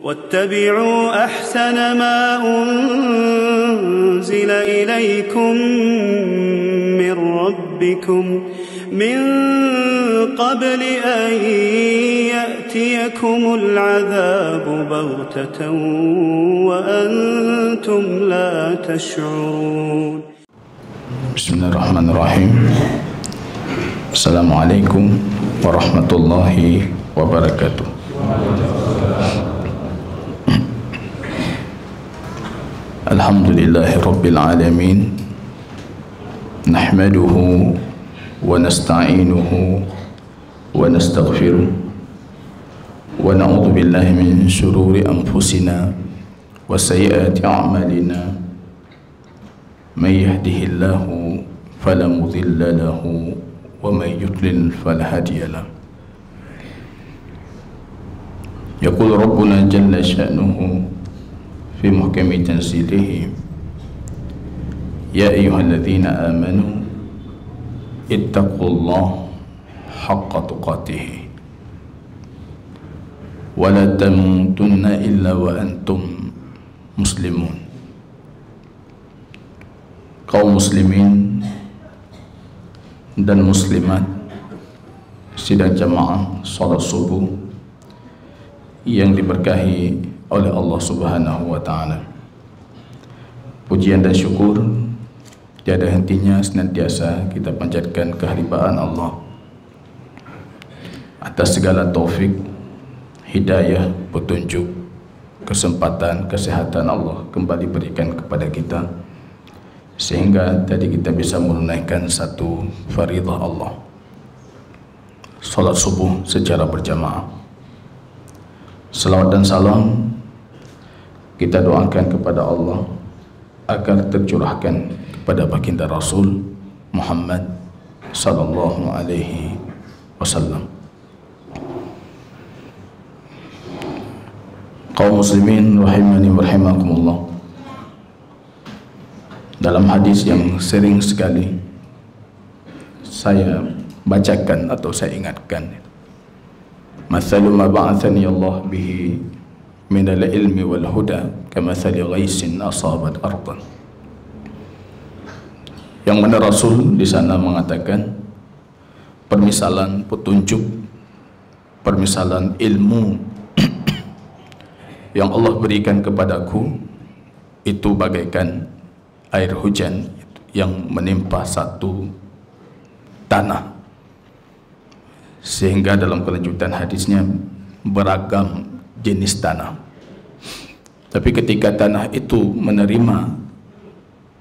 واتبعوا أحسن ما أنزل إليكم من ربكم من قبل أن يأتيكم العذاب بغتة وأنتم لا تشعرون. بسم الله الرحمن الرحيم. السلام عليكم ورحمة الله وبركاته. Alhamdulillahi Rabbil Alamin. Nahmaduhu wa nasta'inuhu wa nastaghfiruh wa na'udhu billahi min syururi anfusina wa sayyiati a'malina. May yahdihillahu fala mudilla lahu wa may yudlil fala hadiya lahu. Yaqul Rabbuna jalla sya'nuhu في محكم تنزيله يا أيها الذين آمنوا اتقوا الله حق تقاته ولا تموتن إلا وأنتم مسلمون. Kaum muslimin dan muslimat sidang jamaah salat subuh yang diberkahi oleh Allah Subhanahu wa Ta'ala. Pujian dan syukur tiada hentinya senantiasa kita panjatkan kehadiran Allah atas segala taufik, hidayah, petunjuk, kesempatan, kesehatan Allah kembali berikan kepada kita, sehingga tadi kita bisa menunaikan satu faridah Allah, salat subuh secara berjamaah. Salawat dan salam kita doakan kepada Allah agar tercurahkan kepada baginda Rasul Muhammad sallallahu alaihi wasallam. Kaum muslimin rahimani wa rahimakumullah. Dalam hadis yang sering sekali saya bacakan atau saya ingatkan, mathalu ma ba'athani Allah bihi minal ilmi wal huda kamathali ghaisin asabat ardan. Yang mana Rasul di sana mengatakan permisalan petunjuk, permisalan ilmu yang Allah berikan kepadaku itu bagaikan air hujan yang menimpa satu tanah, sehingga dalam kelanjutan hadisnya beragam jenis tanah. Tapi ketika tanah itu menerima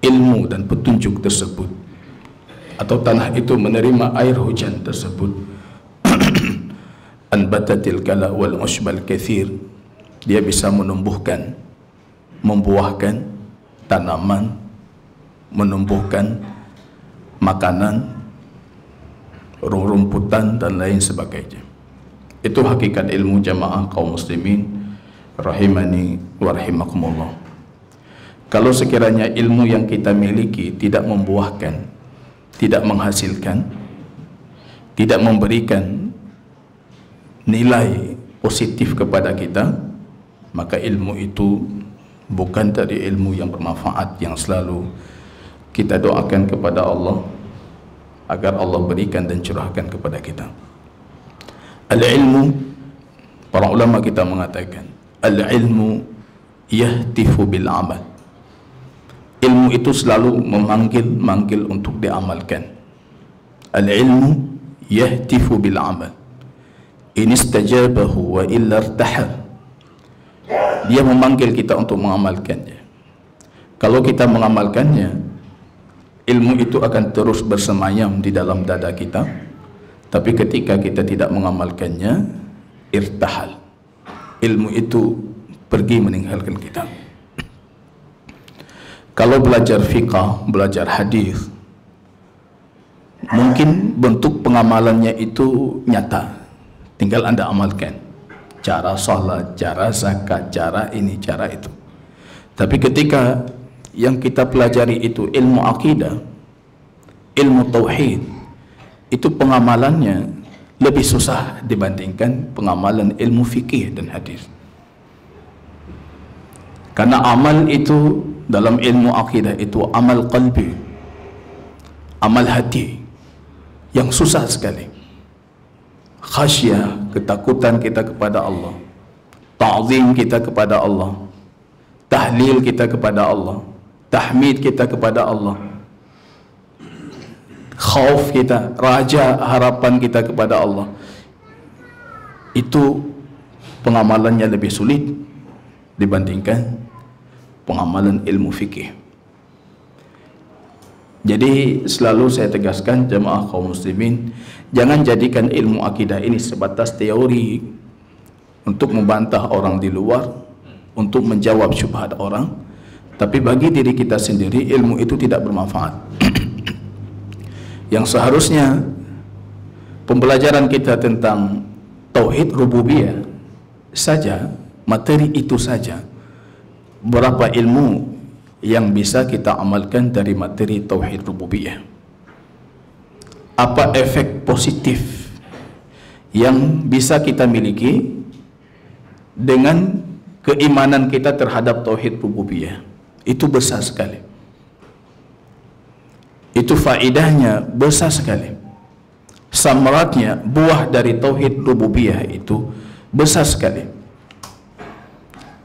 ilmu dan petunjuk tersebut, atau tanah itu menerima air hujan tersebut, anbatatil kala wal ushbal kathir, dia bisa menumbuhkan, membuahkan tanaman, menumbuhkan makanan, rumputan dan lain sebagainya. Itu hakikat ilmu jamaah kaum muslimin rahimani wa rahimakumullah. Kalau sekiranya ilmu yang kita miliki tidak membuahkan, tidak menghasilkan, tidak memberikan nilai positif kepada kita, maka ilmu itu bukan dari ilmu yang bermanfaat, yang selalu kita doakan kepada Allah agar Allah berikan dan curahkan kepada kita. Al-ilmu, para ulama kita mengatakan, al-ilmu yahtifu bil amal. Ilmu itu selalu memanggil untuk diamalkan. Al-ilmu yahtifu bil amal. In istajabahu wa illa irtahal. Dia memanggil kita untuk mengamalkannya. Kalau kita mengamalkannya, ilmu itu akan terus bersemayam di dalam dada kita. Tapi ketika kita tidak mengamalkannya, irtahal, ilmu itu pergi meninggalkan kita. Kalau belajar fiqh, belajar hadis, mungkin bentuk pengamalannya itu nyata, tinggal Anda amalkan. Cara salat, cara zakat, cara ini, cara itu. Tapi ketika yang kita pelajari itu ilmu akidah, ilmu tauhid, itu pengamalannya lebih susah dibandingkan pengamalan ilmu fikih dan hadis. Karena amal itu dalam ilmu akidah itu amal qalbi, amal hati, yang susah sekali. Khasyah, ketakutan kita kepada Allah, ta'zim kita kepada Allah, tahlil kita kepada Allah, tahmid kita kepada Allah, khauf kita, raja, harapan kita kepada Allah, itu pengamalannya lebih sulit dibandingkan pengamalan ilmu fikih. Jadi selalu saya tegaskan jemaah kaum muslimin, jangan jadikan ilmu akidah ini sebatas teori untuk membantah orang di luar, untuk menjawab syubhat orang, tapi bagi diri kita sendiri ilmu itu tidak bermanfaat. Yang seharusnya pembelajaran kita tentang tauhid rububiyah saja, materi itu saja, berapa ilmu yang bisa kita amalkan dari materi tauhid rububiyah, apa efek positif yang bisa kita miliki dengan keimanan kita terhadap tauhid rububiyah. Itu besar sekali, itu faedahnya besar sekali, samaratnya, buah dari tauhid rububiyah itu besar sekali.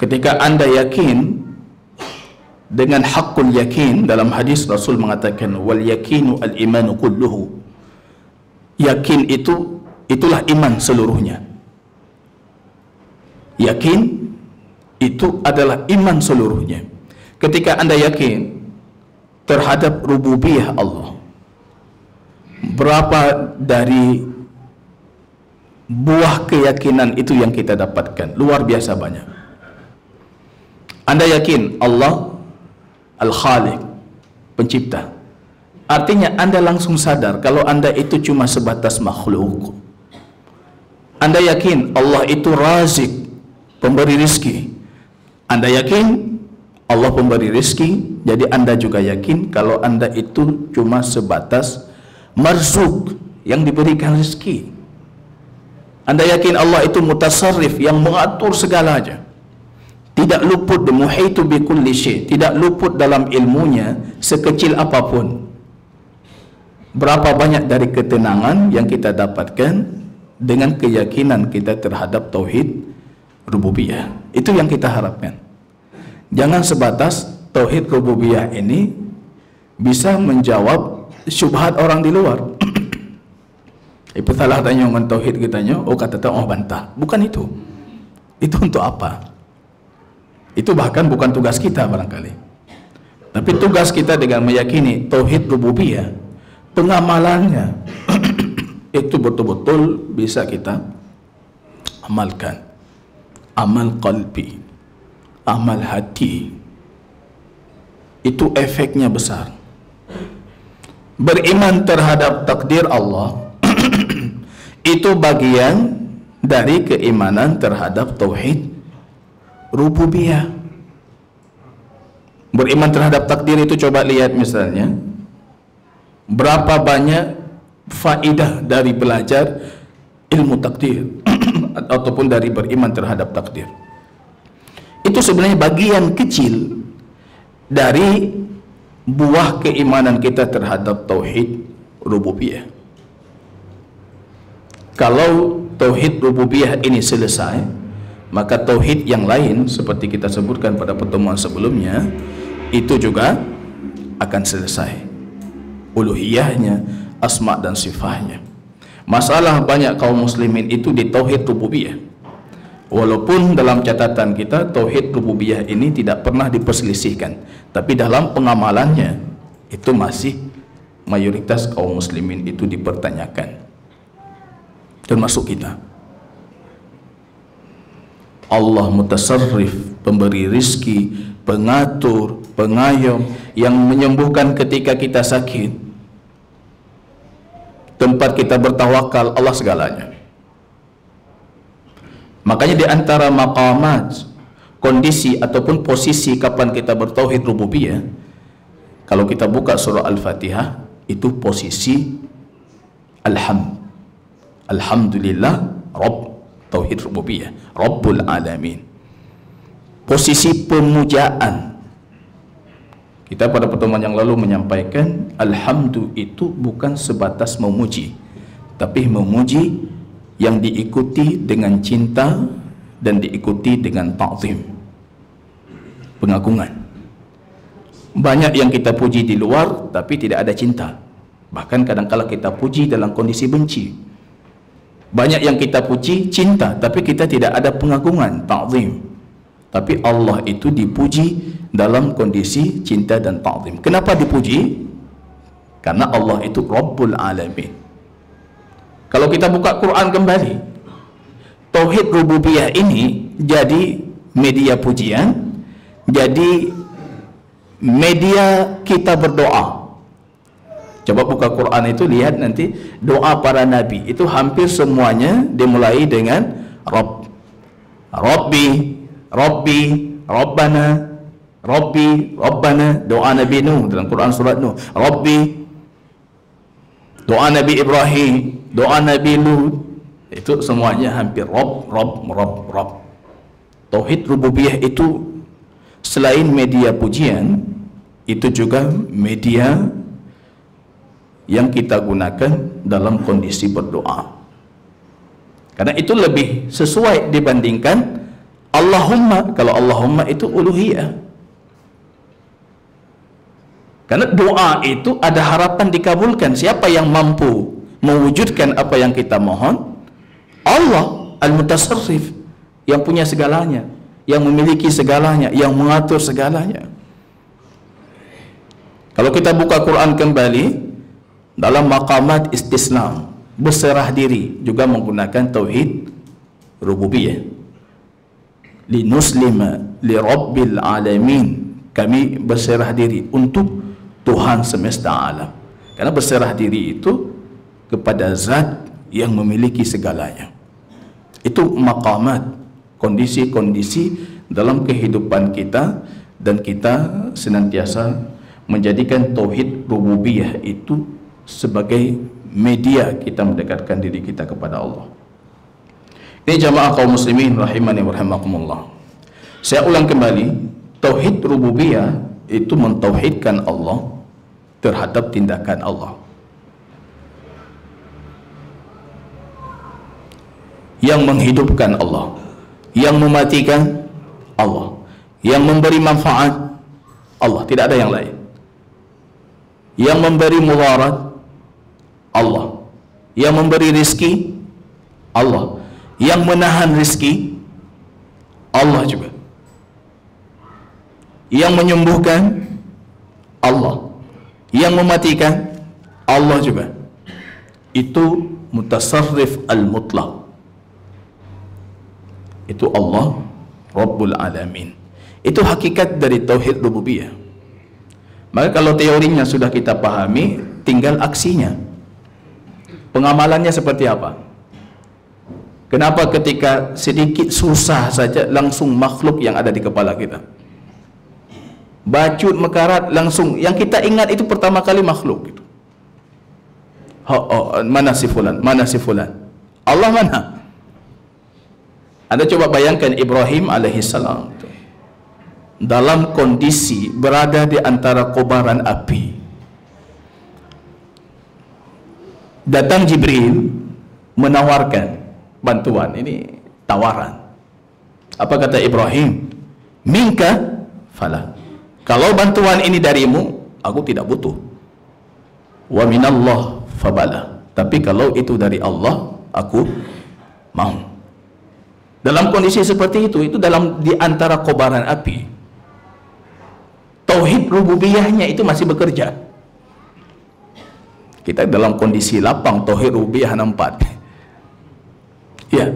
Ketika anda yakin dengan haqqul yakin, dalam hadis Rasul mengatakan wal yakinu al imanu kulluhu, yakin itulah iman seluruhnya. Yakin itu adalah iman seluruhnya. Ketika anda yakin terhadap rububiyah Allah, berapa dari buah keyakinan itu yang kita dapatkan? Luar biasa banyak. Anda yakin Allah Al-Khaliq, pencipta, artinya anda langsung sadar kalau anda itu cuma sebatas makhluk. Anda yakin Allah itu Razik, pemberi rizki. Anda yakin Allah pemberi rizki, jadi anda juga yakin kalau anda itu cuma sebatas marzuk, yang diberikan rizki. Anda yakin Allah itu mutasarrif, yang mengatur segalanya, tidak luput, muhitu bi kulli syai', tidak luput dalam ilmunya sekecil apapun. Berapa banyak dari ketenangan yang kita dapatkan dengan keyakinan kita terhadap tauhid rububiyah. Itu yang kita harapkan. Jangan sebatas tauhid rububiyah ini bisa menjawab syubhat orang di luar. Ibu salah tanya dengan tauhid kitanya, oh kata oh bantah. Bukan itu. Itu untuk apa? Itu bahkan bukan tugas kita barangkali. Tapi tugas kita dengan meyakini tauhid rububiyah, pengamalannya itu betul-betul bisa kita amalkan. Amal qalbi, amal hati, itu efeknya besar. Beriman terhadap takdir Allah itu bagian dari keimanan terhadap tauhid rububiyah. Beriman terhadap takdir itu, coba lihat misalnya berapa banyak faedah dari belajar ilmu takdir ataupun dari beriman terhadap takdir. Itu sebenarnya bagian kecil dari buah keimanan kita terhadap tauhid rububiyah. Kalau tauhid rububiyah ini selesai, maka tauhid yang lain seperti kita sebutkan pada pertemuan sebelumnya itu juga akan selesai. Uluhiyahnya, asma dan sifatnya. Masalah banyak kaum muslimin itu di tauhid rububiyah. Walaupun dalam catatan kita tauhid rububiyah ini tidak pernah diperselisihkan, tapi dalam pengamalannya itu masih mayoritas kaum muslimin itu dipertanyakan, termasuk kita. Allah mutasarrif, pemberi rizki, pengatur, pengayom, yang menyembuhkan ketika kita sakit, tempat kita bertawakal, Allah segalanya. Makanya di antara maqamat, kondisi ataupun posisi kapan kita bertauhid rububiyah, kalau kita buka surah Al-Fatihah, itu posisi alhamdulillah Rabb, tauhid rububiyah, Rabbul alamin. posisi pemujaan. Kita pada pertemuan yang lalu menyampaikan alhamdu itu bukan sebatas memuji, tapi memuji yang diikuti dengan cinta dan diikuti dengan ta'zim, pengagungan. Banyak yang kita puji di luar tapi tidak ada cinta. Bahkan kadang-kala kita puji dalam kondisi benci. Banyak yang kita puji cinta tapi kita tidak ada pengagungan, ta'zim. Tapi Allah itu dipuji dalam kondisi cinta dan ta'zim. Kenapa dipuji? Karena Allah itu Rabbul Alamin. Kalau kita buka Quran kembali, tauhid rububiyah ini jadi media pujian, jadi media kita berdoa. Coba buka Quran itu, lihat nanti doa para nabi itu hampir semuanya dimulai dengan Rabb. Rabbi, Rabbi, Rabbana, Rabbi, Rabbana. Doa Nabi Nuh dalam Quran surat Nuh, Rabbi. Doa Nabi Ibrahim, doa Nabi Lut, itu semuanya hampir Rabb, Rabb, Rabb, Rabb. Tauhid rububiyah itu selain media pujian, itu juga media yang kita gunakan dalam kondisi berdoa. Karena itu lebih sesuai dibandingkan Allahumma. Kalau Allahumma itu uluhiyah. Karena doa itu ada harapan dikabulkan. Siapa yang mampu mewujudkan apa yang kita mohon? Allah Al-Mutasarrif, yang punya segalanya, yang memiliki segalanya, yang mengatur segalanya. Kalau kita buka Quran kembali, dalam maqamat istislam, berserah diri, juga menggunakan tauhid rububiyah. Linuslima li rabbil alamin, kami berserah diri untuk Tuhan semesta alam. Karena berserah diri itu kepada zat yang memiliki segalanya. Itu maqamat, kondisi-kondisi dalam kehidupan kita, dan kita senantiasa menjadikan tauhid rububiyah itu sebagai media kita mendekatkan diri kita kepada Allah. Ini jamaah kaum muslimin rahimani wa rahimakumullah. Saya ulang kembali, tauhid rububiyah itu mentauhidkan Allah terhadap tindakan Allah. Yang menghidupkan Allah, yang mematikan Allah, yang memberi manfaat Allah, tidak ada yang lain. Yang memberi mudarat Allah, yang memberi rizki Allah, yang menahan rizki Allah juga, yang menyembuhkan Allah, yang mematikan Allah juga. Itu mutasarrif al-mutlaq. Itu Allah Rabbul Alamin. Itu hakikat dari tauhid rububiyah. Maka kalau teorinya sudah kita pahami, tinggal aksinya. Pengamalannya seperti apa? Kenapa ketika sedikit susah saja langsung makhluk yang ada di kepala kita? Bacut mekarat langsung, yang kita ingat itu pertama kali makhluk gitu. Mana si fulan? Mana si fulan? Allah mana? Anda coba bayangkan Ibrahim alaihissalam dalam kondisi berada di antara kobaran api. Datang Jibril menawarkan bantuan, ini tawaran. Apa kata Ibrahim? Minka fala. Kalau bantuan ini darimu, aku tidak butuh. Wa minallah fabala. Tapi kalau itu dari Allah, aku mau. Dalam kondisi seperti itu dalam di antara kobaran api, tauhid rububiyahnya itu masih bekerja. Kita dalam kondisi lapang, tauhid rububiyah nampak. Ya.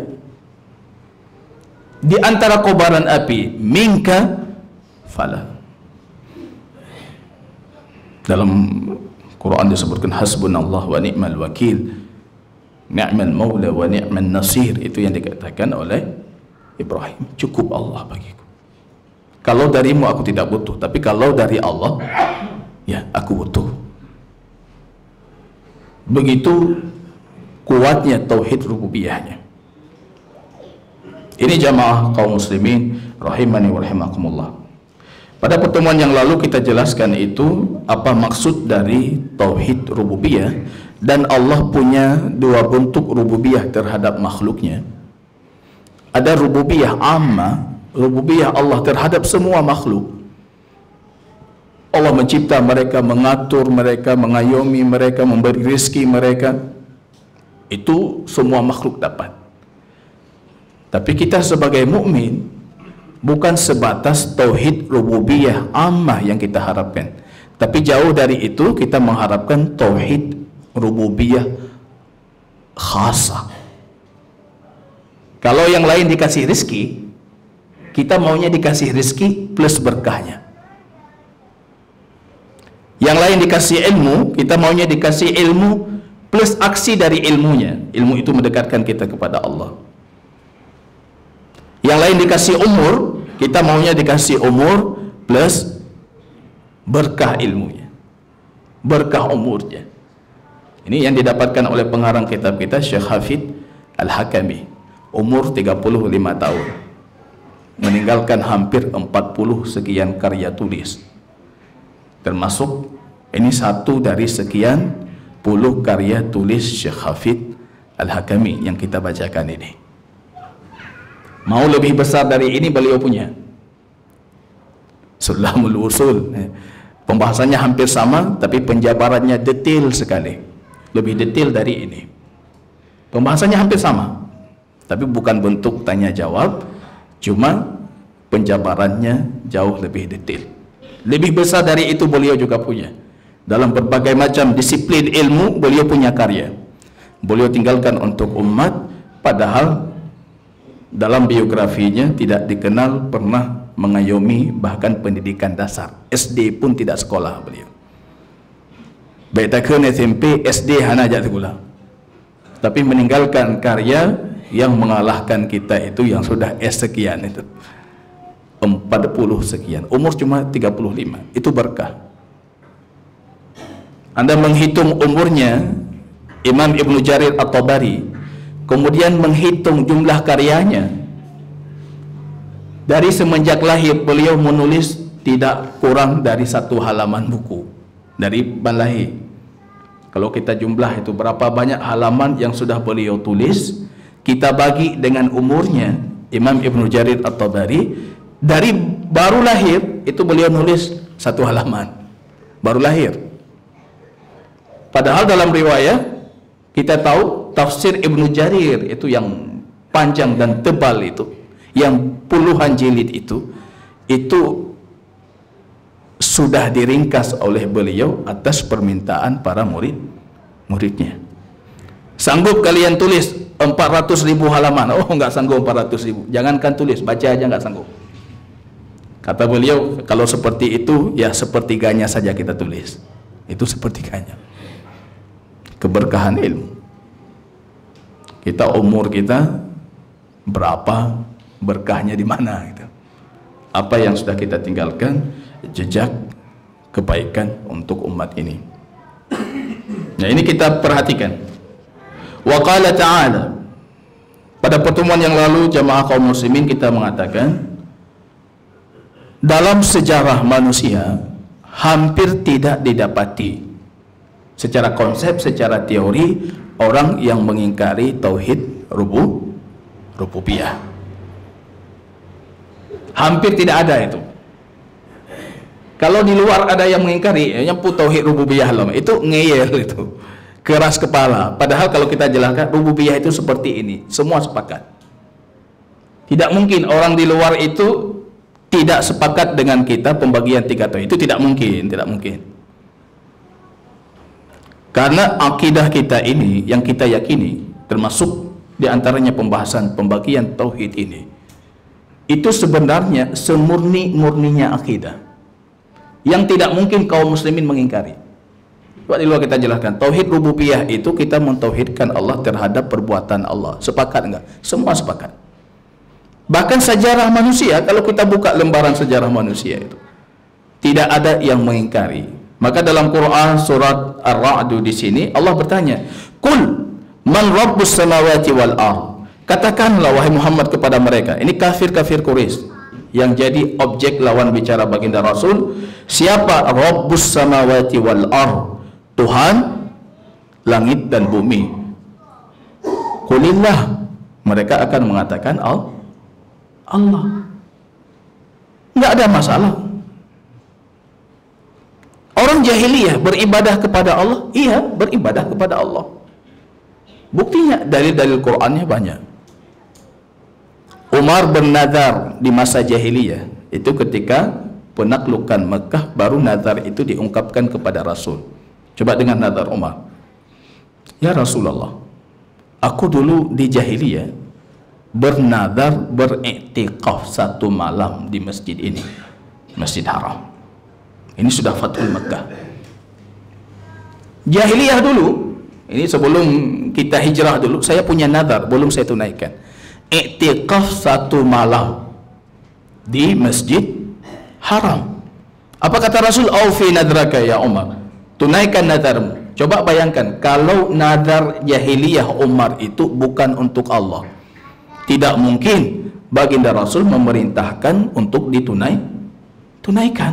Di antara kobaran api, minka fala. Dalam Quran disebutkan hasbunallah wa ni'mal wakil, ni'mal maula wa ni'mal nasir. Itu yang dikatakan oleh Ibrahim. Cukup Allah bagiku. Kalau darimu aku tidak butuh, tapi kalau dari Allah, ya aku butuh. Begitu kuatnya tauhid rububiyahnya. Ini jamaah kaum muslimin rahimani wa rahimakumullah. Pada pertemuan yang lalu kita jelaskan itu apa maksud dari tauhid rububiyah, dan Allah punya dua bentuk rububiyah terhadap makhluknya. Ada rububiyah amma, rububiyah Allah terhadap semua makhluk. Allah mencipta mereka, mengatur mereka, mengayomi mereka, memberi rezeki mereka. Itu semua makhluk dapat. Tapi kita sebagai mukmin bukan sebatas tauhid rububiyah ammah yang kita harapkan. Tapi jauh dari itu kita mengharapkan tauhid rububiyah khasah. Kalau yang lain dikasih rezeki, kita maunya dikasih rezeki plus berkahnya. Yang lain dikasih ilmu, kita maunya dikasih ilmu plus aksi dari ilmunya. Ilmu itu mendekatkan kita kepada Allah. Yang lain dikasih umur, kita maunya dikasih umur plus berkah ilmunya, berkah umurnya. Ini yang didapatkan oleh pengarang kitab kita, Syekh Hafidh Al-Hakami. Umur 35 tahun, meninggalkan hampir 40 sekian karya tulis. Termasuk ini satu dari sekian puluh karya tulis Syekh Hafidh Al-Hakami yang kita bacakan ini. Mau lebih besar dari ini beliau punya Sulamul Usul. Pembahasannya hampir sama, tapi penjabarannya detail sekali, lebih detail dari ini. Pembahasannya hampir sama, tapi bukan bentuk tanya jawab, cuma penjabarannya jauh lebih detail. Lebih besar dari itu beliau juga punya. Dalam berbagai macam disiplin ilmu beliau punya karya. Beliau tinggalkan untuk umat, padahal dalam biografinya tidak dikenal pernah mengayomi bahkan pendidikan dasar. SD pun tidak sekolah beliau. Baik takkan SMP, SD hana aja sekolah. Tapi meninggalkan karya yang mengalahkan kita itu yang sudah S sekian itu. 40 sekian, umur cuma 35, itu berkah. Anda menghitung umurnya Imam Ibnu Jarir At-Tabari, kemudian menghitung jumlah karyanya, dari semenjak lahir beliau menulis tidak kurang dari 1 halaman buku dari balai. Kalau kita jumlah itu berapa banyak halaman yang sudah beliau tulis, kita bagi dengan umurnya. Imam Ibnu Jarir At-Tabari dari baru lahir itu beliau nulis 1 halaman baru lahir. Padahal dalam riwayat kita tahu tafsir Ibnu Jarir itu yang panjang dan tebal itu, yang puluhan jilid itu sudah diringkas oleh beliau atas permintaan para muridnya. Sanggup kalian tulis 400.000 halaman? Oh, enggak sanggup 400.000. Jangankan tulis, baca aja enggak sanggup. Kata beliau, kalau seperti itu, ya sepertiganya saja kita tulis. Itu sepertiganya. Keberkahan ilmu. Kita umur kita berapa, berkahnya di mana gitu. Apa yang sudah kita tinggalkan, jejak kebaikan untuk umat ini. Nah, ini kita perhatikan. Wa qala ta'ala. Pada pertemuan yang lalu jamaah kaum muslimin kita mengatakan, dalam sejarah manusia hampir tidak didapati secara konsep, secara teori orang yang mengingkari tauhid rububiyah. Hampir tidak ada itu. Kalau di luar ada yang mengingkari, nyebut tauhid rububiyah loh, itu ngeyel itu, keras kepala. Padahal kalau kita jelaskan rububiyah itu seperti ini, semua sepakat. Tidak mungkin orang di luar itu tidak sepakat dengan kita pembagian 3 tauhid. Itu tidak mungkin, tidak mungkin. Karena akidah kita ini yang kita yakini, termasuk diantaranya pembahasan pembagian tauhid ini, itu sebenarnya semurni-murninya akidah yang tidak mungkin kaum muslimin mengingkari. Coba di luar kita jelaskan, tauhid rububiyah itu kita mentauhidkan Allah terhadap perbuatan Allah. Sepakat enggak? Semua sepakat. Bahkan sejarah manusia, kalau kita buka lembaran sejarah manusia itu, tidak ada yang mengingkari. Maka dalam Quran surat Ar-Ra'd di sini Allah bertanya, "Qul man rabbus samawati wal ardh." Katakanlah wahai Muhammad kepada mereka, ini kafir-kafir Quraisy yang jadi objek lawan bicara baginda Rasul, siapa Rabbus samawati wal ard, Tuhan langit dan bumi. Qulillah, mereka akan mengatakan Allah. Enggak ada masalah. Orang jahiliyah beribadah kepada Allah, iya, beribadah kepada Allah. Buktinya dalil-dalil Qur'annya banyak. Umar bernazar di masa jahiliyah, itu ketika penaklukan Mekah, baru nazar itu diungkapkan kepada Rasul. Coba dengan nazar Umar. Ya Rasulullah, aku dulu di jahiliyah bernazar beriktikaf 1 malam di masjid ini, Masjid Haram. Ini sudah Fathul Mekah. Jahiliyah dulu, ini sebelum kita hijrah dulu, saya punya nazar, belum saya tunaikan. Iktikaf 1 malam di Masjid Haram. Apa kata Rasul? Aufi nadraka ya Umar, tunaikan nazarmu. Coba bayangkan kalau nazar jahiliyah Umar itu bukan untuk Allah, tidak mungkin baginda Rasul memerintahkan untuk tunaikan,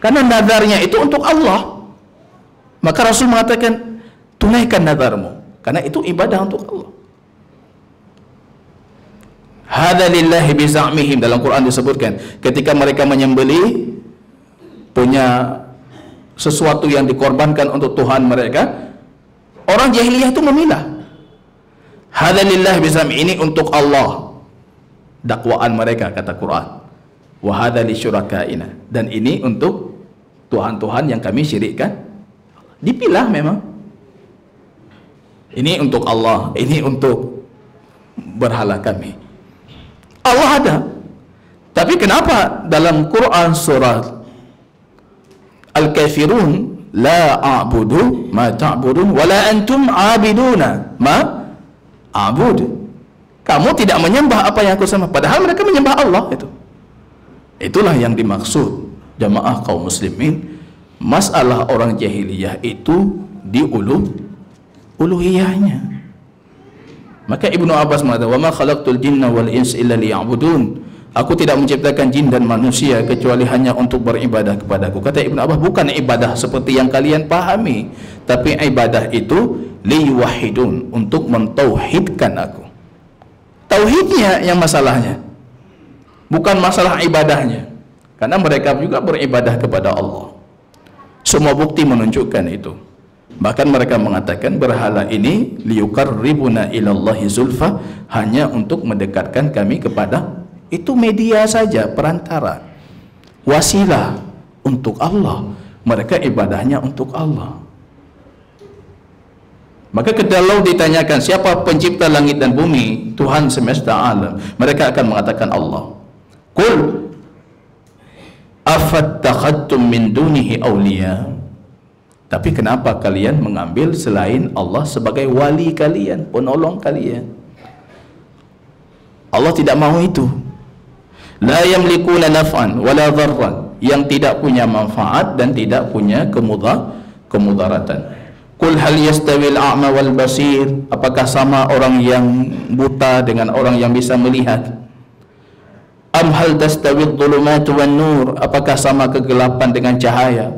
karena nazarnya itu untuk Allah. Maka Rasul mengatakan tunaikan nazarmu, karena itu ibadah untuk Allah. Hadza lillahi bi za'mihim, dalam Quran disebutkan ketika mereka menyembelih, punya sesuatu yang dikorbankan untuk Tuhan mereka, orang jahiliyah itu memilah. Hadza lillahi bi za'mi, ini untuk Allah, dakwaan mereka, kata Quran. Wa hadza li syurakaina, dan ini untuk Tuhan-Tuhan yang kami syirikkan. Dipilah memang. Ini untuk Allah, ini untuk berhala kami. Allah ada. Tapi kenapa dalam Quran surah Al-Kafirun, la a'budu ma ta'budun wa la antum 'abiduna ma a'bud. Kamu tidak menyembah apa yang aku sembah, padahal mereka menyembah Allah itu. Itulah yang dimaksud jamaah kaum muslimin. Masalah orang jahiliyah itu di uluhiyahnya. Maka Ibnu Abbas mengatakan, "Wa ma khalaqtul jinna wal insa illa liya'budun." Aku tidak menciptakan jin dan manusia kecuali hanya untuk beribadah kepadaku. Kata Ibnu Abbas, bukan ibadah seperti yang kalian pahami, tapi ibadah itu liyuwahhidun, untuk mentauhidkan aku. Tauhidnya yang masalahnya, bukan masalah ibadahnya, karena mereka juga beribadah kepada Allah. Semua bukti menunjukkan itu. Bahkan mereka mengatakan berhala ini liyuqarribuna ilallahi zulfa, hanya untuk mendekatkan kami kepada, itu media saja, perantara, wasilah untuk Allah. Mereka ibadahnya untuk Allah. Maka kalau ditanyakan siapa pencipta langit dan bumi, Tuhan semesta alam, mereka akan mengatakan Allah. Qul afattakhadtum min dunihi awliya, tapi kenapa kalian mengambil selain Allah sebagai wali kalian, penolong kalian? Allah tidak mau itu. La yamlikuna naf'an wala dharran, yang tidak punya manfaat dan tidak punya kemudaratan. Qul hal yastawil a'ma wal basir, apakah sama orang yang buta dengan orang yang bisa melihat? Am hal tastawil dhulumatu wan nur, apakah sama kegelapan dengan cahaya?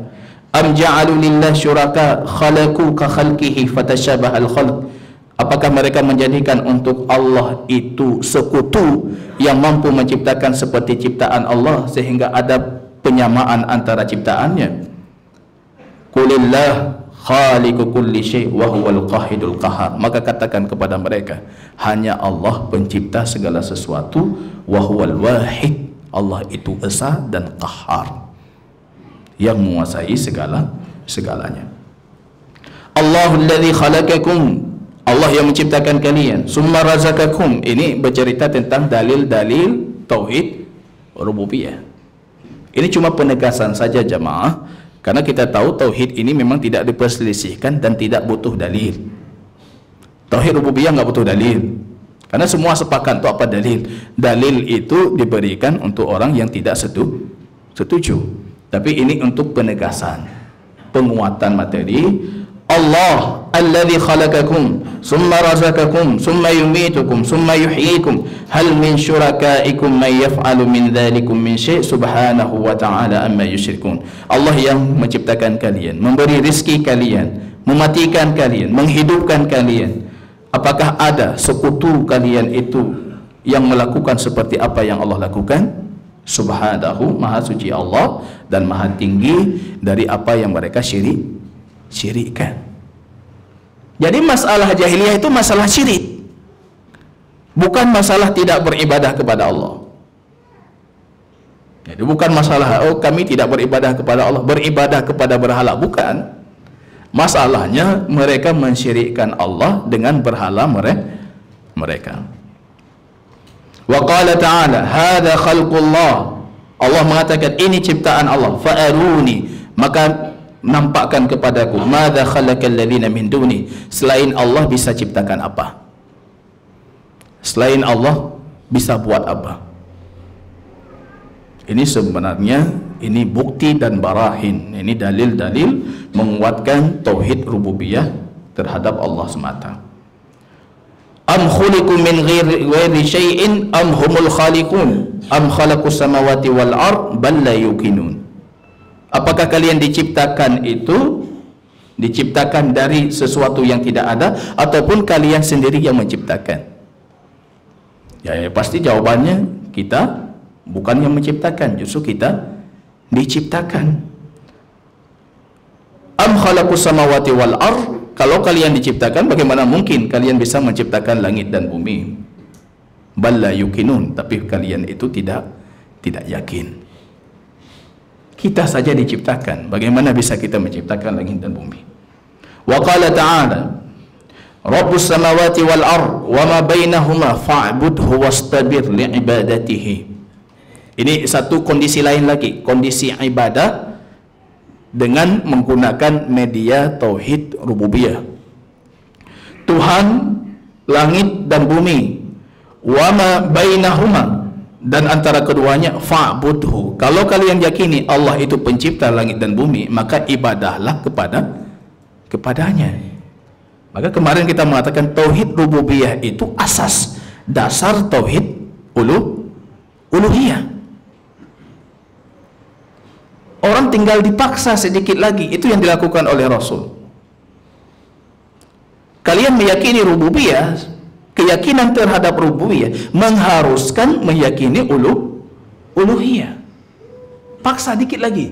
Am ja'alu lillahi syuraka khalaqu ka khalqihi fatashabahal khalq, apakah mereka menjadikan untuk Allah itu sekutu yang mampu menciptakan seperti ciptaan Allah sehingga ada penyamaan antara ciptaannya? Qulillah khaliqu kulli syai' wa huwal qahidul qahar, maka katakan kepada mereka, hanya Allah pencipta segala sesuatu, wa huwal wahid, Allah itu esa dan qahar, yang menguasai segalanya. Allahul ladzi khalaqakum, Allah yang menciptakan kalian. Summa razaqakum, ini bercerita tentang dalil-dalil tauhid rububiyah. Ini cuma penegasan saja jamaah, karena kita tahu tauhid ini memang tidak diperselisihkan dan tidak butuh dalil. Tauhid rububiyah nggak butuh dalil, karena semua sepakat untuk apa dalil. Dalil itu diberikan untuk orang yang tidak setuju. Tapi ini untuk penegasan, penguatan materi. Allah alladhi khalaqakum summa razaqakum summa yumitukum summa yuhyikum hal min syurakaikum man yaf'alu min dhalikum min syai' subhanahu wa ta'ala amma yusyrikun. Allah yang menciptakan kalian, memberi rizki kalian, mematikan kalian, menghidupkan kalian. Apakah ada sekutu kalian itu yang melakukan seperti apa yang Allah lakukan? Subhanahu, maha suci Allah dan maha tinggi dari apa yang mereka syirikkan. Jadi masalah jahiliyah itu masalah syirik, bukan masalah tidak beribadah kepada Allah. Jadi bukan masalah kami tidak beribadah kepada Allah, beribadah kepada berhala, bukan. Masalahnya mereka mensyirikkan Allah dengan berhala mereka. Wa qala ta'ala hadza khalqullah, Allah mengatakan ini ciptaan Allah, fa'aruni, maka nampakkan kepadaku, madza khalaqal ladzina min duni, selain Allah bisa ciptakan apa? Selain Allah bisa buat apa? Ini sebenarnya ini bukti dan barahin, ini dalil-dalil menguatkan tauhid rububiyah terhadap Allah semata. Am khuliqu min ghairi syai'in am humul khaliqun am khalaqus samawati wal ard bal la yuqinun. Apakah kalian diciptakan itu diciptakan dari sesuatu yang tidak ada ataupun kalian sendiri yang menciptakan? Ya, pasti jawabannya kita bukan yang menciptakan, justru kita diciptakan. Am khalaqus samawati wal ard, kalau kalian diciptakan, bagaimana mungkin kalian bisa menciptakan langit dan bumi? Bal la yuqinun, tapi kalian itu tidak yakin. Kita saja diciptakan, bagaimana bisa kita menciptakan langit dan bumi? Wa qala ta'ala Rabbus samawati wal ard wa ma bainahuma fa'budhu wastabir li'ibadatihi. Ini satu kondisi lain lagi, kondisi ibadah dengan menggunakan media tauhid rububiyah. Tuhan langit dan bumi, wa ma bainahuma, dan antara keduanya, fa'budhu. Kalau kalian yakini Allah itu pencipta langit dan bumi, maka ibadahlah kepadanya. Maka kemarin kita mengatakan tauhid rububiyah itu asas dasar tauhid uluhiyah. Orang tinggal dipaksa sedikit lagi, itu yang dilakukan oleh Rasul. Kalian meyakini rububiyah, keyakinan terhadap rububiyah mengharuskan meyakini uluhiyah. Paksa dikit lagi.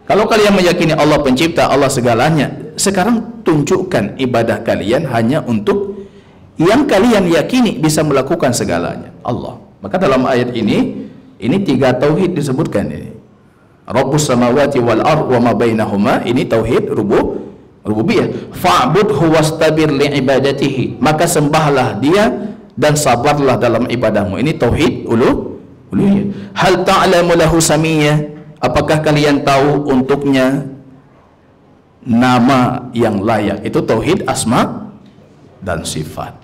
Kalau kalian meyakini Allah pencipta, Allah segalanya, sekarang tunjukkan ibadah kalian hanya untuk yang kalian yakini bisa melakukan segalanya, Allah. Maka dalam ayat ini 3 tauhid disebutkan ini. Rabbus samawati wal ard wa ma bainahuma, ini tauhid rububiyah. Fa'budhu wastabir li'ibadatihi, maka sembahlah dia dan sabarlah dalam ibadahmu. Ini tauhid uluhiyah. Hal ta'lamu lahu samiyya, apakah kalian tahu untuknya nama yang layak? Itu tauhid asma dan sifat.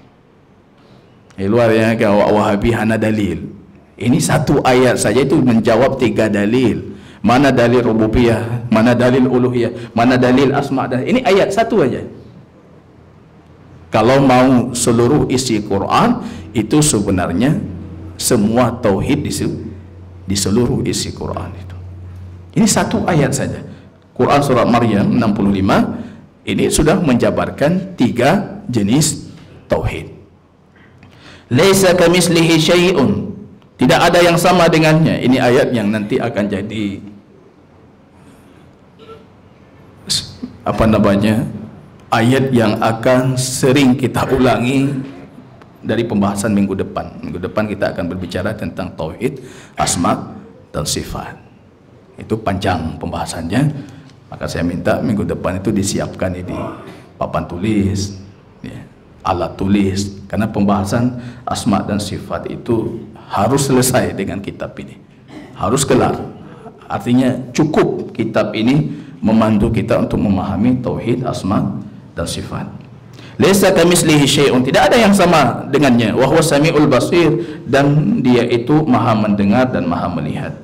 Luar ya, kalau Wahabi hana dalil. Ini satu ayat saja itu menjawab 3 dalil. Mana dalil rububiyah, mana dalil uluhiyah, mana dalil asma dan ini ayat satu aja. Kalau mau seluruh isi Quran, itu sebenarnya semua tauhid di seluruh isi Quran itu. Ini satu ayat saja. Quran surat Maryam 65 ini sudah menjabarkan 3 jenis tauhid. Laisa kamislihi syai'un, tidak ada yang sama dengannya. Ini ayat yang nanti akan jadi ayat yang akan sering kita ulangi dari pembahasan minggu depan. Minggu depan kita akan berbicara tentang tauhid asma dan sifat. Itu panjang pembahasannya. Maka saya minta minggu depan itu disiapkan ini papan tulis, ya, alat tulis, karena pembahasan asma dan sifat itu harus selesai dengan kitab ini, harus kelar. Artinya cukup kitab ini memandu kita untuk memahami tauhid asma dan sifat. Laisa kamislihi syai'un, tidak ada yang sama dengannya. Wa huwa samiul basir, dan dia itu maha mendengar dan maha melihat.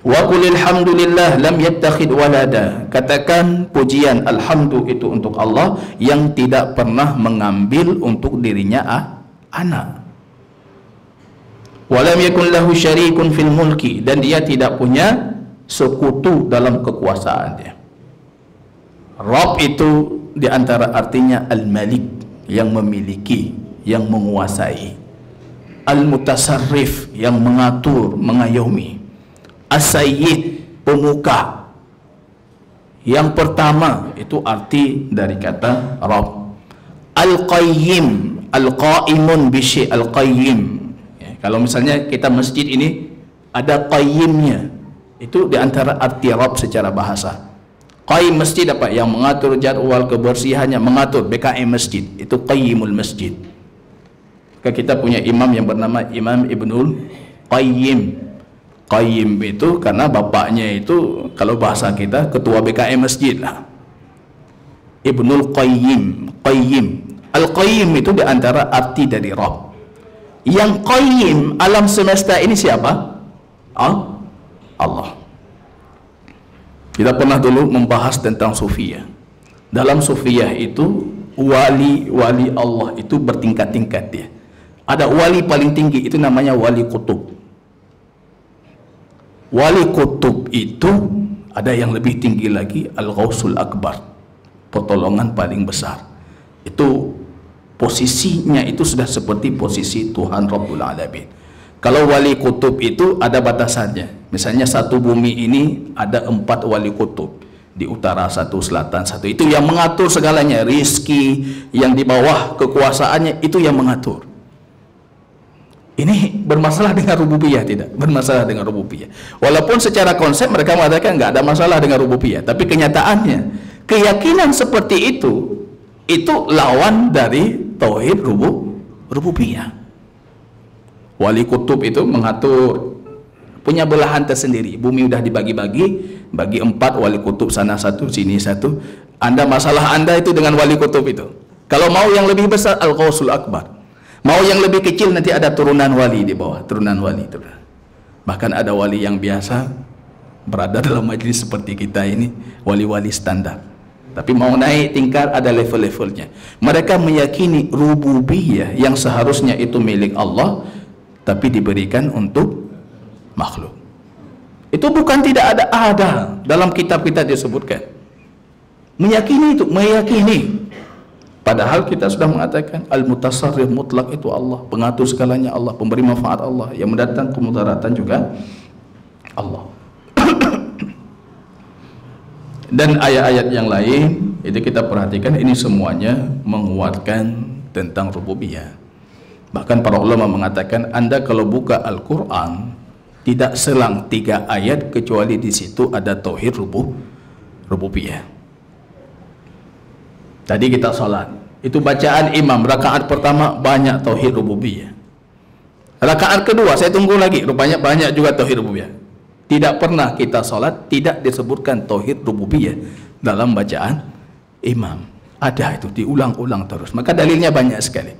Wa qulil hamdulillah lam yattakhid walada. Katakan pujian alhamdu itu untuk Allah yang tidak pernah mengambil untuk dirinya anak. Wa lam yakun lahu syarikun fil mulki, dan dia tidak punya sekutu dalam kekuasaannya. Rabb itu diantara artinya al-malik, yang memiliki, yang menguasai. Al-mutasarrif, yang mengatur, mengayomi. As-sayyid, pemuka. Yang pertama itu arti dari kata Rabb. Al-qayyim, al-qaimun bisyai, al-qayyim. Ya, kalau misalnya kita masjid ini ada qayyimnya, itu diantara arti Rabb secara bahasa. Qayyim masjid apa? Yang mengatur jadwal kebersihannya, mengatur BKM masjid, itu qayyimul masjid. Kita punya imam yang bernama Imam Ibnul Qayyim. Qayyim itu karena bapaknya itu, kalau bahasa kita, ketua BKM masjid lah. Ibnul Qayyim, Qayyim. Al-Qayyim itu diantara arti dari Rabb. Yang Qayyim alam semesta ini siapa? Allah. Kita pernah dulu membahas tentang Sufiyah. Dalam Sufiyah itu wali-wali Allah itu bertingkat-tingkat dia. Ada wali paling tinggi, itu namanya wali kutub. Wali kutub itu ada yang lebih tinggi lagi, Al-Ghausul Akbar, pertolongan paling besar. Itu posisinya itu sudah seperti posisi Tuhan Rabbul Alamin. Kalau wali kutub itu ada batasannya. Misalnya satu bumi ini ada 4 wali kutub. Di utara 1, selatan 1. Itu yang mengatur segalanya. Rizki yang di bawah kekuasaannya itu yang mengatur. Ini bermasalah dengan rububiyah? Tidak bermasalah dengan rububiyah. Walaupun secara konsep mereka mengatakan nggak ada masalah dengan rububiyah. Tapi kenyataannya, keyakinan seperti itu lawan dari tauhid rububiyah. Wali kutub itu mengatur, punya belahan tersendiri. Bumi udah dibagi-bagi, bagi 4 wali kutub, sana 1, sini 1. Anda, masalah Anda itu dengan wali kutub itu. Kalau mau yang lebih besar, Al-Ghausul Akbar. Mau yang lebih kecil, nanti ada turunan wali di bawah, turunan wali. Bahkan ada wali yang biasa berada dalam majlis seperti kita ini, wali-wali standar. Tapi mau naik tingkat ada level-levelnya. Mereka meyakini rububiyah yang seharusnya itu milik Allah, tapi diberikan untuk makhluk. Itu bukan tidak ada dalam kitab kita disebutkan. Meyakini itu, meyakini. Padahal kita sudah mengatakan al-mutasarrif mutlak itu Allah, pengatur segalanya Allah, pemberi manfaat Allah, yang mendatang kemudaratan juga Allah. Dan ayat-ayat yang lain itu kita perhatikan, ini semuanya menguatkan tentang rububiyah. Bahkan para ulama mengatakan, Anda kalau buka Al-Quran tidak selang 3 ayat kecuali di situ ada tauhid rububiyah. Tadi kita salat, itu bacaan imam rakaat pertama banyak tauhid rububiyah. Rakaat kedua saya tunggu lagi, rupanya banyak juga tauhid rububiyah. Tidak pernah kita salat tidak disebutkan tauhid rububiyah dalam bacaan imam. Ada itu, diulang-ulang terus. Maka dalilnya banyak sekali.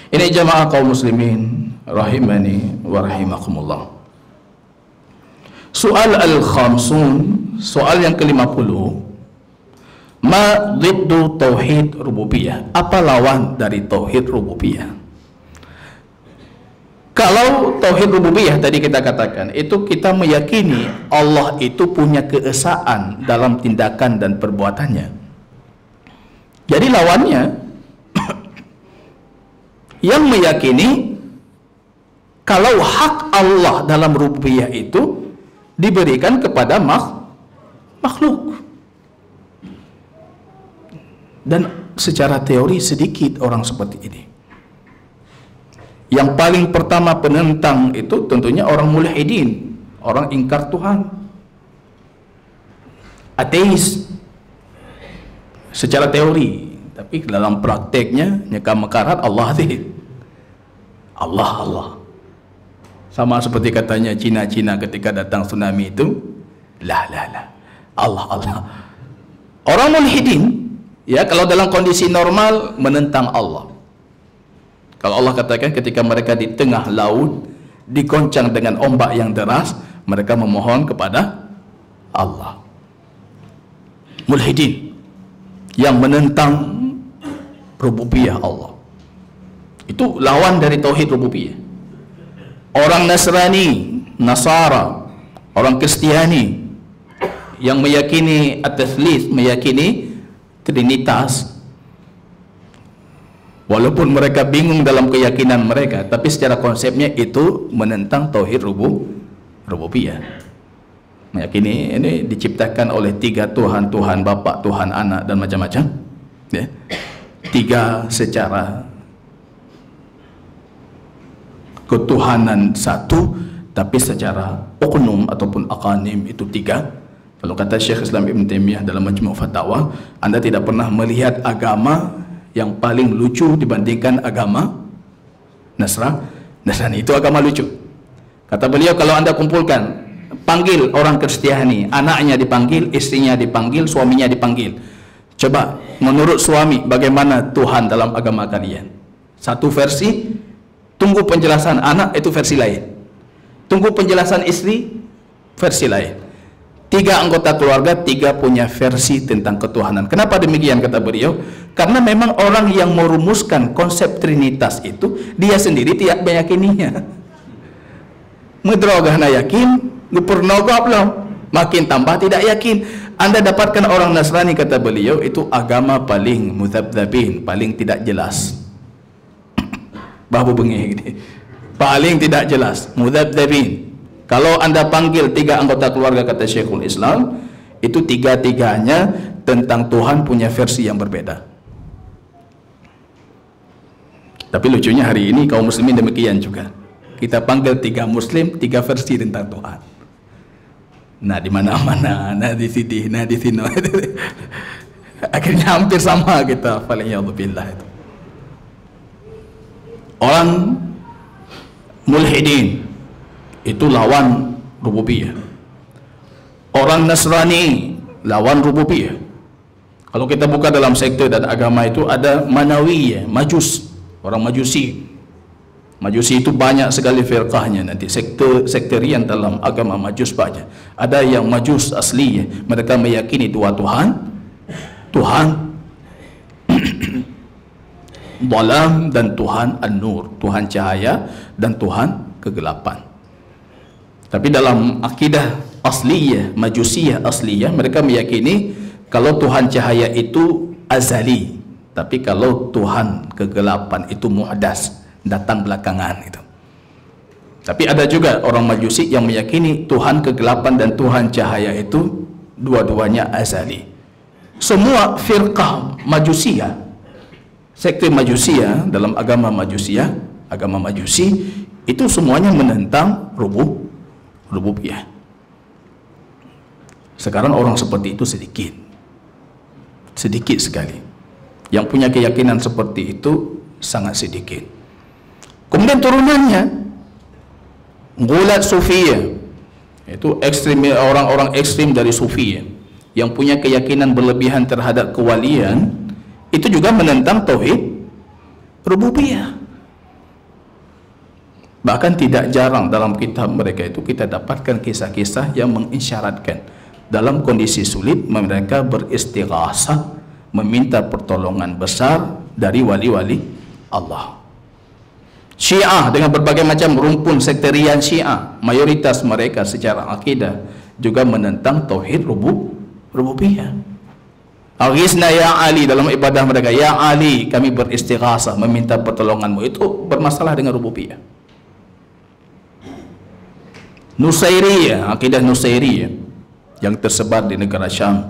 Ini jamaah kaum muslimin rahimani wa rahimakumullah. Soal al-khamsun, soal yang ke-50. Ma dhiddu tauhid rububiyah. Apa lawan dari tauhid rububiyah? Kalau tauhid rububiyah tadi kita katakan, itu kita meyakini Allah itu punya keesaan dalam tindakan dan perbuatannya. Jadi lawannya yang meyakini kalau hak Allah dalam rububiyah itu diberikan kepada makhluk. Dan secara teori sedikit orang seperti ini. Yang paling pertama penentang itu tentunya orang mulhidin, orang ingkar Tuhan, ateis secara teori, tapi dalam prakteknya nyekam mekarat Allah Allah. Sama seperti katanya Cina ketika datang tsunami itu, Allah. Orang mulhidin, ya, kalau dalam kondisi normal menentang Allah. Kalau Allah katakan ketika mereka di tengah laut digoncang dengan ombak yang deras, mereka memohon kepada Allah. Mulhidin yang menentang rububiyah Allah, itu lawan dari tauhid rububiyah. Orang Nasrani, Nasara, orang Kristiani yang meyakini at-tatslits, meyakini trinitas, walaupun mereka bingung dalam keyakinan mereka, tapi secara konsepnya itu menentang tauhid rububiyah. Meyakini ini diciptakan oleh 3 Tuhan, Tuhan Bapa, Tuhan Anak, dan macam-macam, ya. 3 secara ketuhanan satu, tapi secara oknum ataupun akanim itu 3. Kalau kata Syekh Islam Ibn Taimiyah dalam Majmu' Fatawa, Anda tidak pernah melihat agama yang paling lucu dibandingkan agama Nasrani. Itu agama lucu. Kata beliau, kalau Anda kumpulkan, panggil orang Kristiani, anaknya dipanggil, istrinya dipanggil, suaminya dipanggil. Coba, menurut suami, bagaimana Tuhan dalam agama kalian? Satu versi, tunggu penjelasan anak, itu versi lain. Tunggu penjelasan istri, versi lain. 3 anggota keluarga, 3 punya versi tentang ketuhanan. Kenapa demikian, kata beliau? Karena memang orang yang merumuskan konsep trinitas itu, dia sendiri tidak meyakininya. Ngedrogah na yakin, ngepurnogah belum, makin tambah tidak yakin. Anda dapatkan orang Nasrani, kata beliau, itu agama paling mudzabdzabin, paling tidak jelas. Babu bengih ini, paling tidak jelas, mudzabdzabin. Kalau Anda panggil 3 anggota keluarga, kata Syekhul Islam, itu 3-3-nya tentang Tuhan punya versi yang berbeda. Tapi lucunya hari ini kaum muslimin demikian juga. Kita panggil 3 muslim, 3 versi tentang Tuhan. Nah di mana-mana, nah di sini, nah di sini. Akhirnya hampir sama kita. Faliyadzubillah itu. Orang mulhidin itu lawan rububiyah. Orang Nasrani lawan rububiyah. Kalau kita buka dalam sekte dan agama itu ada Manawiyah, Majus, orang Majusi. Majusi itu banyak sekali firqahnya, nanti sekterian dalam agama Majus banyak. Ada yang Majus asli, mereka meyakini 2 Tuhan, Tuhan Dhalam dan Tuhan An-Nur, Tuhan cahaya dan Tuhan kegelapan. Tapi dalam akidah asliyah, Majusiyah asliyah, mereka meyakini kalau Tuhan cahaya itu azali, tapi kalau Tuhan kegelapan itu muhdas, datang belakangan itu. Tapi ada juga orang Majusi yang meyakini Tuhan kegelapan dan Tuhan cahaya itu dua-duanya azali. Semua firqah Majusiyah, sekte Majusiyah dalam agama Majusiyah, agama Majusi, itu semuanya menentang rububiyah. Sekarang orang seperti itu sedikit sekali. Yang punya keyakinan seperti itu sangat sedikit. Kemudian turunannya Gulat Sufiyah, itu ekstrim, orang-orang ekstrim dari Sufiyah yang punya keyakinan berlebihan terhadap kewalian, itu juga menentang tauhid rububiyah. Bahkan tidak jarang dalam kitab mereka itu kita dapatkan kisah-kisah yang mengisyaratkan dalam kondisi sulit mereka beristighasah, meminta pertolongan besar dari wali-wali Allah. Syiah dengan berbagai macam rumpun sekterian Syiah, mayoritas mereka secara akidah juga menentang tauhid rububiyah. Aghisna ya Ali, dalam ibadah mereka, ya Ali kami beristighasah, meminta pertolonganmu, itu bermasalah dengan rububiyah. Nusairiyah, akidah Nusairiyah yang tersebar di negara Syam,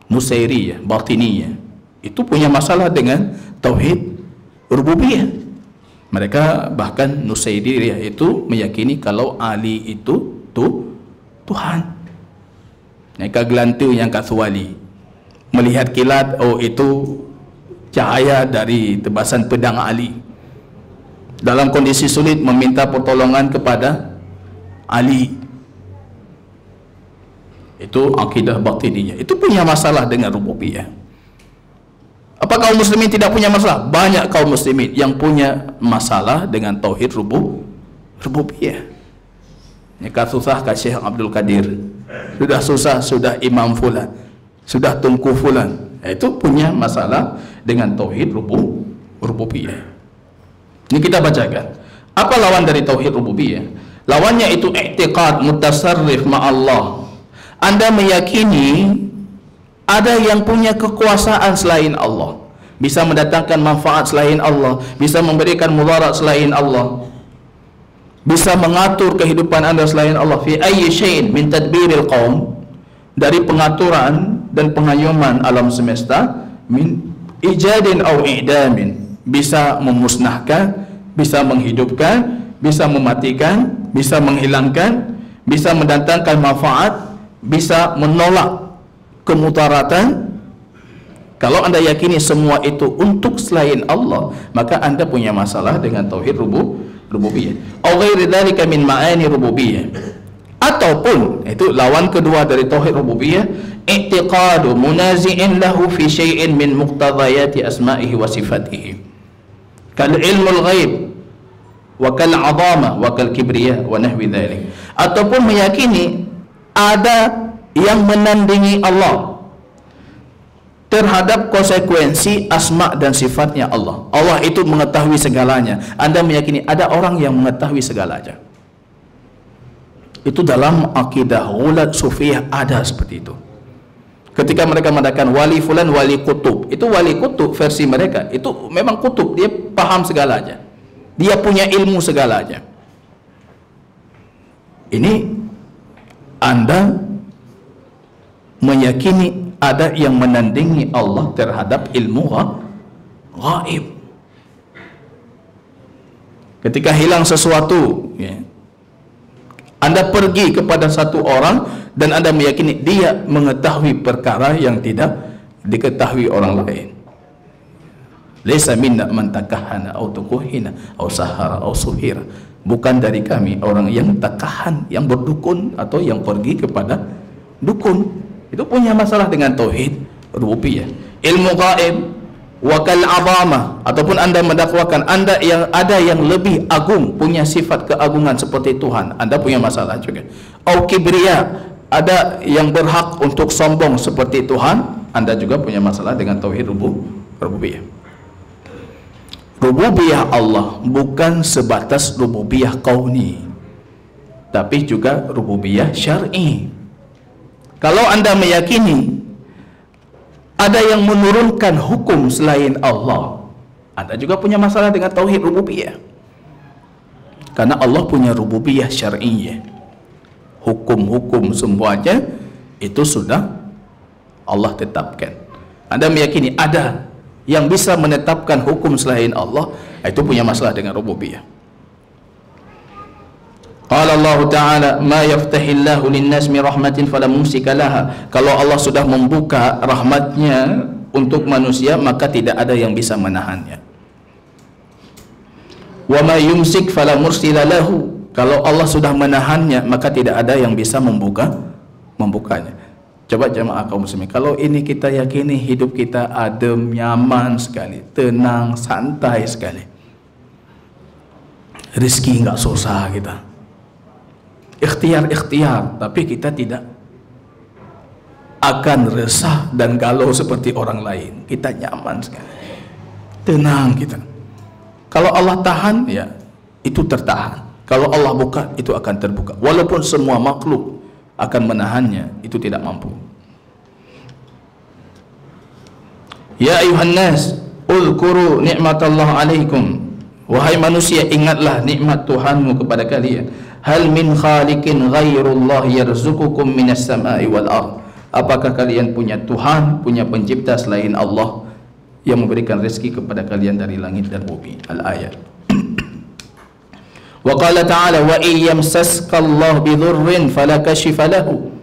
Nusairiyah, Batiniyah, itu punya masalah dengan tauhid rububiyah. Mereka bahkan Nusairiyah itu meyakini kalau Ali itu Tuhan. Mereka gelantu yang kaswali, melihat kilat, oh itu cahaya dari tebasan pedang Ali. Dalam kondisi sulit meminta pertolongan kepada Ali. Itu akidah batiniyah. Itu punya masalah dengan rububiyah. Apa kaum muslimin tidak punya masalah? Banyak kaum muslimin yang punya masalah dengan tauhid rububiyah. Nikah susah ke Syekh Abdul Qadir, sudah susah sudah Imam Fulan, sudah Tunku Fulan. Itu punya masalah dengan tauhid rububiyah. Ini kita bacakan. Apa lawan dari tauhid rububiyah? Lawannya itu i'tiqad mutasarrif ma'allah. Anda meyakini ada yang punya kekuasaan selain Allah, bisa mendatangkan manfaat selain Allah, bisa memberikan mudarat selain Allah, bisa mengatur kehidupan Anda selain Allah. Fi ayyi syai'in min tadbiril qaum, dari pengaturan dan pengayuman alam semesta, min ijadin aw i'damin, bisa memusnahkan, bisa menghidupkan, bisa mematikan, bisa menghilangkan, bisa mendatangkan manfaat, bisa menolak kemudaratan. Kalau Anda yakini semua itu untuk selain Allah, maka Anda punya masalah dengan tauhid rububiyah. Au ghairi dzalika min ma'ani rububiyah. Ataupun itu lawan kedua dari tauhid rububiyah, i'tiqadu munazi'in lahu fi syai'in min muqtadayati asma'ihi wa sifatihi. Kal ilmul ghaib wa kal 'azama wa kal kibriya wa nahwi dzalik. Ataupun meyakini ada yang menandingi Allah terhadap konsekuensi asma dan sifatnya Allah. Allah itu mengetahui segalanya. Anda meyakini ada orang yang mengetahui segalanya. Itu dalam akidah ghulat sufiyah ada seperti itu. Ketika mereka mengatakan wali fulan wali kutub, itu wali kutub versi mereka, itu memang kutub, dia paham segalanya, dia punya ilmu segalanya. Ini Anda meyakini ada yang menandingi Allah terhadap ilmu gaib. Ketika hilang sesuatu, ya, Anda pergi kepada satu orang dan Anda meyakini dia mengetahui perkara yang tidak diketahui orang lain. Laisa minna man takahhana aw tukuhina aw sahara aw suhira. Bukan dari kami orang yang takahan, yang berdukun atau yang pergi kepada dukun. Itu punya masalah dengan tauhid rububiyah. Ilmu gaib wakal azamah, ataupun Anda mendakwakan Anda yang ada yang lebih agung, punya sifat keagungan seperti Tuhan, Anda punya masalah juga. Au kibriya, ada yang berhak untuk sombong seperti Tuhan, Anda juga punya masalah dengan tauhid rububiyah. Rububiyah Allah bukan sebatas rububiyah kauni, tapi juga rububiyah syar'i. Kalau Anda meyakini ada yang menurunkan hukum selain Allah, Anda juga punya masalah dengan tauhid rububiyah. Karena Allah punya rububiyah syar'iyyah. Hukum-hukum semuanya itu sudah Allah tetapkan. Anda meyakini ada yang bisa menetapkan hukum selain Allah, itu punya masalah dengan rububiyah. Qala Allah Ta'ala ma yaftahillahu linnas min rahmatin fala mumsika laha. Kalau Allah sudah membuka rahmatnya untuk manusia, maka tidak ada yang bisa menahannya. Wa ma yumsik fala mursila lahu. Kalau Allah sudah menahannya, maka tidak ada yang bisa membukanya. Coba jemaah kaum muslimin, kalau ini kita yakini hidup kita adem, nyaman sekali, tenang, santai sekali, rezeki enggak susah kita, ikhtiar, tapi kita tidak akan resah dan galau seperti orang lain. Kita nyaman sekali, tenang kita. Kalau Allah tahan, ya itu tertahan. Kalau Allah buka, itu akan terbuka. Walaupun semua makhluk akan menahannya, itu tidak mampu. Ya ayuhan nas, uzkuru ni'matallah alaikum. Wahai manusia, ingatlah nikmat Tuhanmu kepada kalian. Hal min khaliqin ghairullah yarzuqukum minas sama'i wal ard. Apakah kalian punya Tuhan, punya pencipta selain Allah yang memberikan rezeki kepada kalian dari langit dan bumi? Al-ayat. Wa qala ta'ala wa iyyamsaskallahu bidhurrin fala kashifa lahu.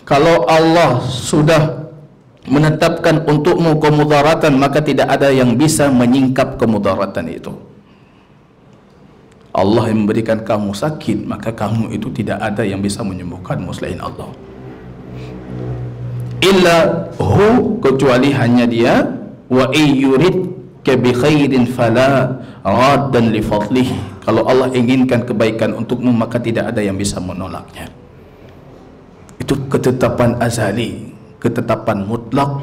Kalau Allah sudah menetapkan untukmu kemudaratan, maka tidak ada yang bisa menyingkap kemudaratan itu. Allah yang memberikan kamu sakit, maka kamu itu tidak ada yang bisa menyembuhkanmu selain Allah. Illa hu, kecuali hanya dia. Wa iyyurid ka bi khairin fala raddan li fadlihi. Kalau Allah inginkan kebaikan untukmu, maka tidak ada yang bisa menolaknya. Itu ketetapan azali, ketetapan mutlak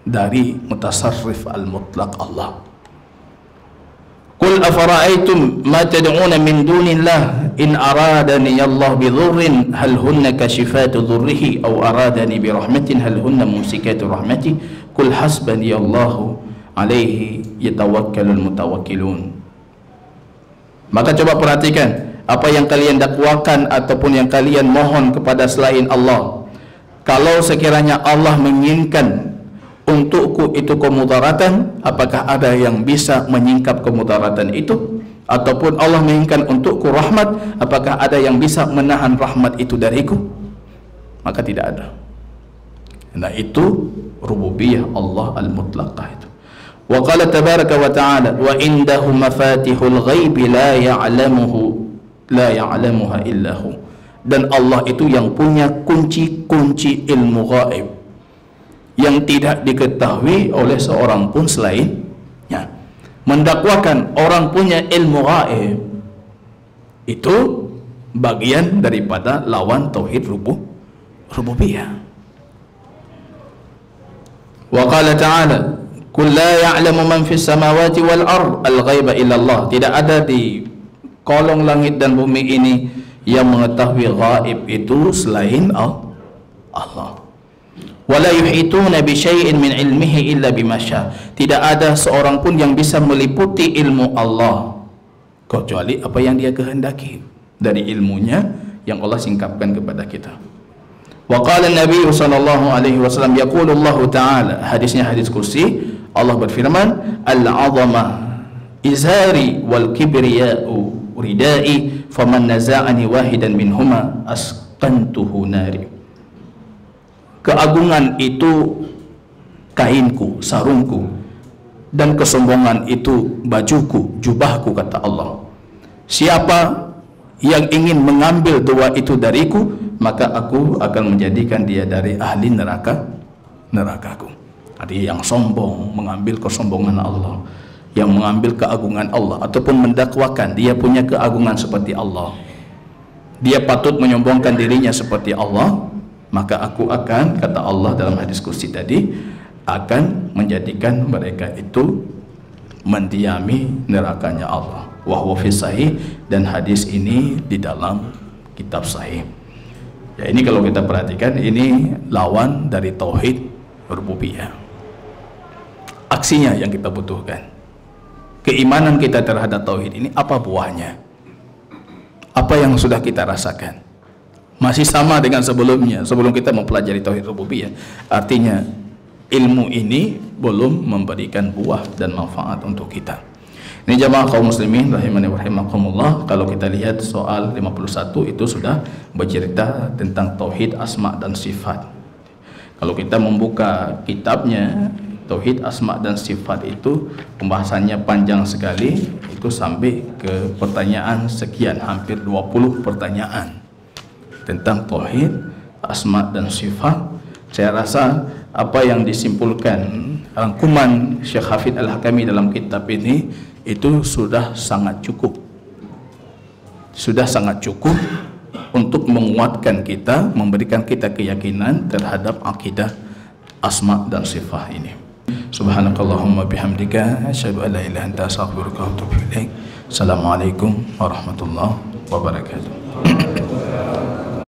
dari mutasarrif al-mutlak Allah. Qul afara'aytum ma tad'una min dunillah in aradani Allah bi dhurrin hal hunna kashifatu dhurrihi aw aradani bi rahmatin hal hunna mumsikatu rahmati qul hasbani Allahu alaihi yatawakkalul mutawakkilun. Maka coba perhatikan apa yang kalian dakwakan ataupun yang kalian mohon kepada selain Allah. Kalau sekiranya Allah menginginkan untukku itu kemudaratan, apakah ada yang bisa menyingkap kemudaratan itu? Ataupun Allah menginginkan untukku rahmat, apakah ada yang bisa menahan rahmat itu dariku? Maka tidak ada. Nah, itu rububiyah Allah al-mutlaqah itu. Wa qala tabaraka wa ta'ala wa indahu mafatihul ghaibi la ya'lamuha illahu. Dan Allah itu yang punya kunci-kunci ilmu gaib yang tidak diketahui oleh seorang pun selainnya. Mendakwakan orang punya ilmu gaib itu bagian daripada lawan tauhid rububiyah. Wa qala ta'ala qul la ya'lamu man fis samawati wal ard al ghaiba illa Allah. Tidak ada di kolong langit dan bumi ini yang mengetahui gaib itu selain Allah. Wala yuhituna bi syai'in min ilmihi illa bima syaa. Tidak ada seorang pun yang bisa meliputi ilmu Allah kecuali apa yang Dia kehendaki dari ilmunya yang Allah singkapkan kepada kita. Wa qala an-nabiy sallallahu alaihi wasallam yaqulu Allah taala, hadisnya hadis kursi, Allah berfirman, al-'azamah izari wal kibriya'u ridai faman naza'ani wahidan minhuma asqantuhu nari. Keagungan itu kainku, sarungku, dan kesombongan itu bajuku, jubahku, kata Allah. Siapa yang ingin mengambil dua itu dariku, maka aku akan menjadikan dia dari ahli nerakaku. Jadi yang sombong mengambil kesombongan Allah, yang mengambil keagungan Allah, ataupun mendakwakan dia punya keagungan seperti Allah, dia patut menyombongkan dirinya seperti Allah, maka aku akan, kata Allah dalam hadis kursi tadi, akan menjadikan mereka itu mendiami nerakanya Allah. Wa huwa fi sahih, dan hadis ini di dalam kitab sahih. Ya, ini kalau kita perhatikan, ini lawan dari tauhid rububiyah. Aksinya yang kita butuhkan. Keimanan kita terhadap tauhid ini apa buahnya? Apa yang sudah kita rasakan? Masih sama dengan sebelumnya, sebelum kita mempelajari tauhid rububiyah. Artinya ilmu ini belum memberikan buah dan manfaat untuk kita. Ini jamaah kaum muslimin rahimani wa rahimakumullah, kalau kita lihat soal 51 itu sudah bercerita tentang tauhid asma dan sifat. Kalau kita membuka kitabnya tauhid asma dan sifat itu pembahasannya panjang sekali, itu sampai ke pertanyaan sekian, hampir 20 pertanyaan tentang tauhid asma dan sifat. Saya rasa apa yang disimpulkan rangkuman Syekh Hafidz Al-Hakami dalam kitab ini itu sudah sangat cukup. Sudah sangat cukup untuk menguatkan kita, memberikan kita keyakinan terhadap akidah asma dan sifat ini. Subhanakallahumma bihamdika asyhadu an la ilaha illa anta astaghfiruka wa atubu ilaik. Assalamualaikum warahmatullahi wabarakatuh.